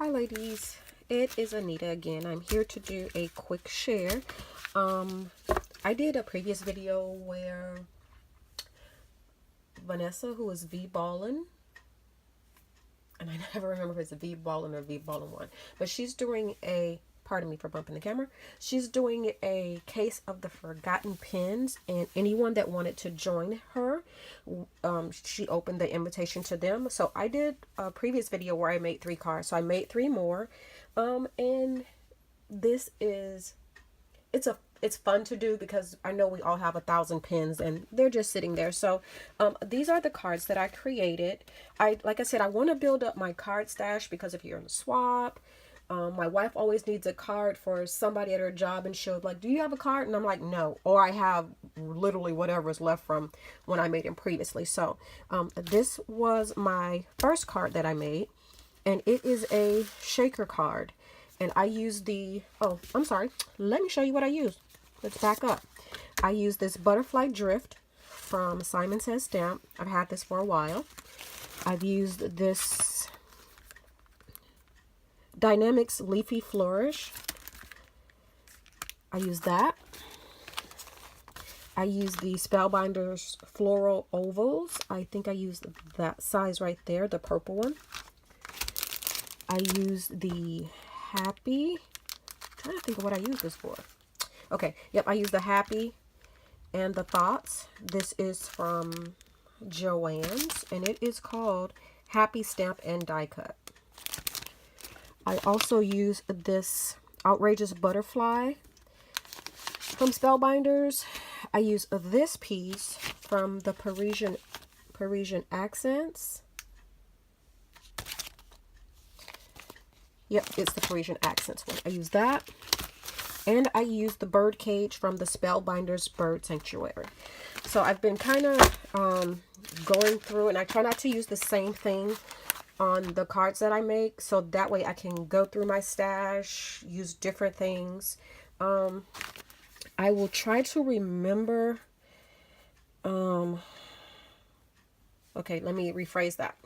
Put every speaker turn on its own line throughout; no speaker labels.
Hi ladies, it is Anita again. I'm here to do a quick share. I did a previous video where Vanessa, who is V Ballin, and I never remember if it's a V Ballin or V Ballin 1, but she's doing a, pardon me for bumping the camera, she's doing a case of the forgotten pins, and anyone that wanted to join her, she opened the invitation to them. So I did a previous video where I made 3 cards, so I made 3 more, and this is, it's fun to do because I know we all have 1,000 pins and they're just sitting there. So these are the cards that I created. Like I said, I want to build up my card stash because if you're in a swap, my wife always needs a card for somebody at her job, and she'll be like, do you have a card? And I'm like, no. Or I have literally whatever is left from when I made them previously. So this was my first card that I made, and it is a shaker card. And I used the, oh, I'm sorry. Let me show you what I used. Let's back up. I used this Butterfly Drift from Simon Says Stamp. I've had this for a while. I've used this Dynamics Leafy Flourish. I used that. I used the Spellbinders Floral Ovals. I think I used that size right there, the purple one. I used the Happy. I'm trying to think of what I used this for. Okay, yep, I used the Happy and the Thoughts. This is from Joann's, and it is called Happy Stamp and Die Cut. I also used this Outrageous Butterfly from Spellbinders. I used this piece from the Parisian Accents. Yep, it's the Parisian Accents one. I use that. And I use the bird cage from the Spellbinders Bird Sanctuary. So I've been kind of going through, and I try not to use the same thing on the cards that I make, so that way I can go through my stash, use different things. I will try to remember. Okay, let me rephrase that.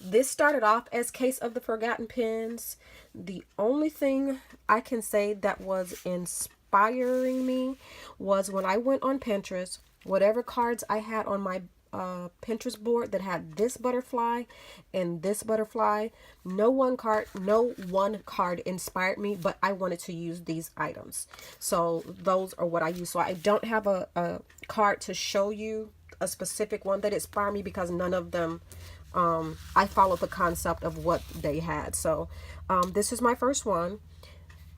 This started off as Case of the Forgotten Pins. The only thing I can say that was inspiring me was when I went on Pinterest, whatever cards I had on my Pinterest board that had this butterfly and this butterfly, no one card inspired me, but I wanted to use these items. So those are what I use. So I don't have a card to show you a specific one that inspired me because none of them I followed the concept of what they had. So this is my first one.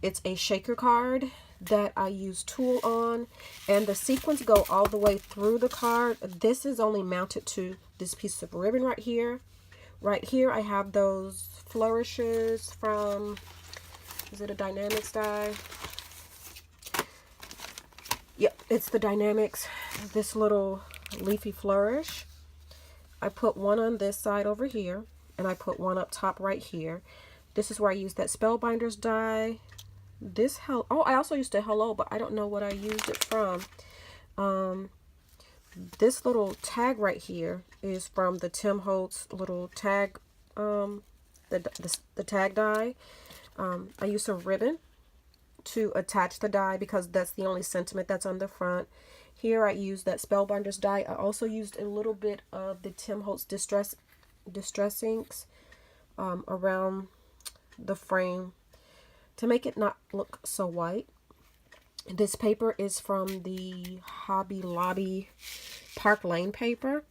It's a shaker card that I use tulle on, and the sequins go all the way through the card. This is only mounted to this piece of ribbon right here. Right here I have those flourishes from, is it a Dynamics die? Yep, it's the Dynamics, this little leafy flourish. I put one on this side over here, and I put one up top right here. This is where I use that Spellbinders die. This I also used a Hello, but I don't know what I used it from. This little tag right here is from the Tim Holtz little tag, the tag die. I used some ribbon to attach the die because that's the only sentiment that's on the front. Here I used that Spellbinders die. I also used a little bit of the Tim Holtz Distress Inks around the frame to make it not look so white. This paper is from the Hobby Lobby Park Lane paper.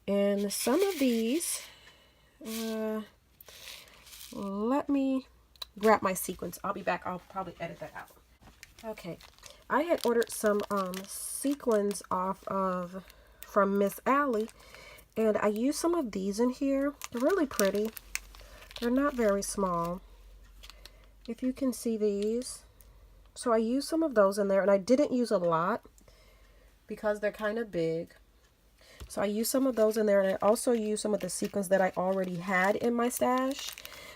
And some of these, let me grab my sequins. I'll be back. I'll probably edit that out. Okay, I had ordered some sequins from Miss Allie, and I used some of these in here. They're really pretty. They're not very small, if you can see these. So I used some of those in there, and I didn't use a lot because they're kind of big. So I used some of those in there, and I also used some of the sequins that I already had in my stash.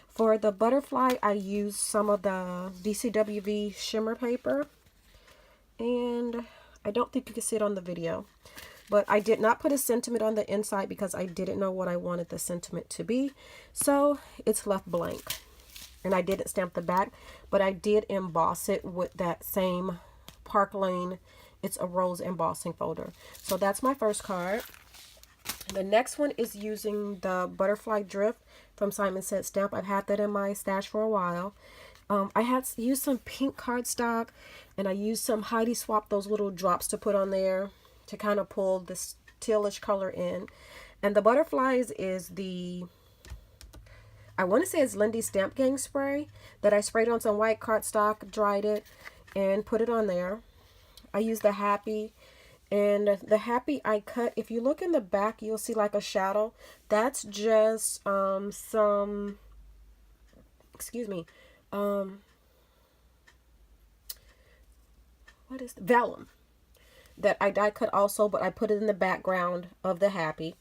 For the butterfly, I used some of the DCWV shimmer paper, and I don't think you can see it on the video, but I did not put a sentiment on the inside because I didn't know what I wanted the sentiment to be, so it's left blank. and I didn't stamp the back, but I did emboss it with that same Park Lane It's a Rose embossing folder. So that's my first card. The next one is using the Butterfly Drift from Simon Says Stamp. I've had that in my stash for a while. I had used some pink cardstock, and I used some Heidi Swap, those little drops to put on there to kind of pull this tealish color in. And the butterflies is the, I want to say it's Lindy Stamp Gang spray that I sprayed on some white cardstock, dried it, and put it on there. I used the Happy, and the Happy I cut, if you look in the back, you'll see like a shadow. That's just some, excuse me, what is the vellum that I die cut also, but I put it in the background of the Happy.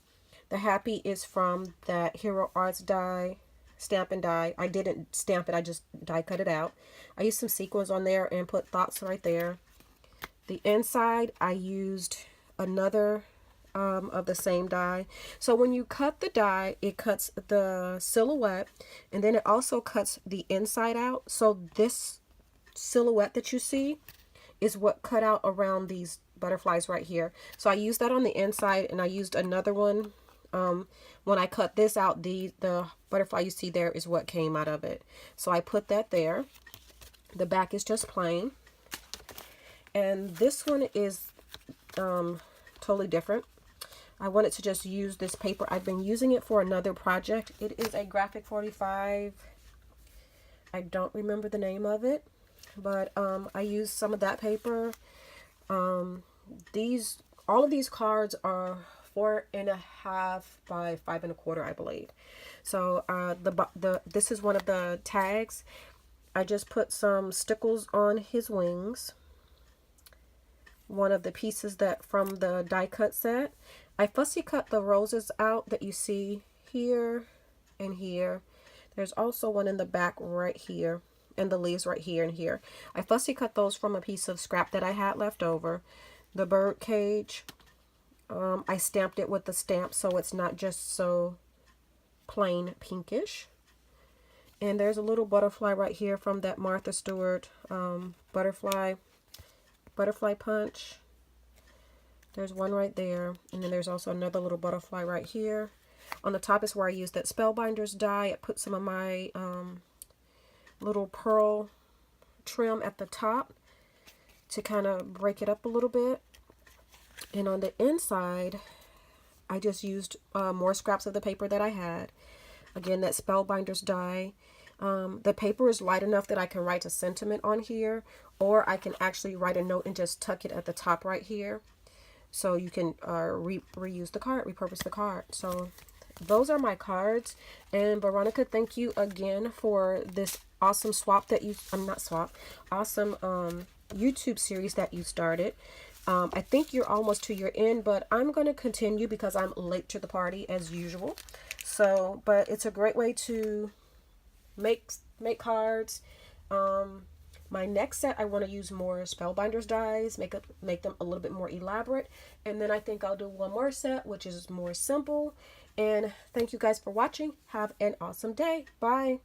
The Happy is from that Hero Arts die, stamp and die. I didn't stamp it, I just die cut it out. I used some sequins on there and put thoughts right there. The inside, I used another of the same die. So when you cut the die, it cuts the silhouette, and then it also cuts the inside out. So this silhouette that you see is what cut out around these butterflies right here. So I used that on the inside, and I used another one. When I cut this out, the butterfly you see there is what came out of it. So I put that there. The back is just plain. And this one is totally different. I wanted to just use this paper. I've been using it for another project. It is a Graphic 45. I don't remember the name of it, but I used some of that paper. All of these cards are 4.5 by 5 1/4, I believe. So this is one of the tags. I just put some stickles on his wings. One of the pieces that from the die cut set. I fussy cut the roses out that you see here and here. There's also one in the back right here, and the leaves right here and here. I fussy cut those from a piece of scrap that I had left over. The bird cage, I stamped it with the stamp so it's not just so plain pinkish. And there's a little butterfly right here from that Martha Stewart butterfly punch. There's one right there, and then there's also another little butterfly right here. On the top is where I used that Spellbinders die. I put some of my little pearl trim at the top to kind of break it up a little bit. And on the inside, I just used more scraps of the paper that I had. Again, that Spellbinders die. The paper is light enough that I can write a sentiment on here, or I can actually write a note and just tuck it at the top right here. So you can reuse the card, repurpose the card. So those are my cards. And Veronica, thank you again for this awesome swap that you, awesome YouTube series that you started. I think you're almost to your end, but I'm going to continue because I'm late to the party as usual. So, but it's a great way to make cards. My next set, I want to use more Spellbinders dies, make them a little bit more elaborate, and then I think I'll do one more set which is more simple. And thank you guys for watching. Have an awesome day. Bye.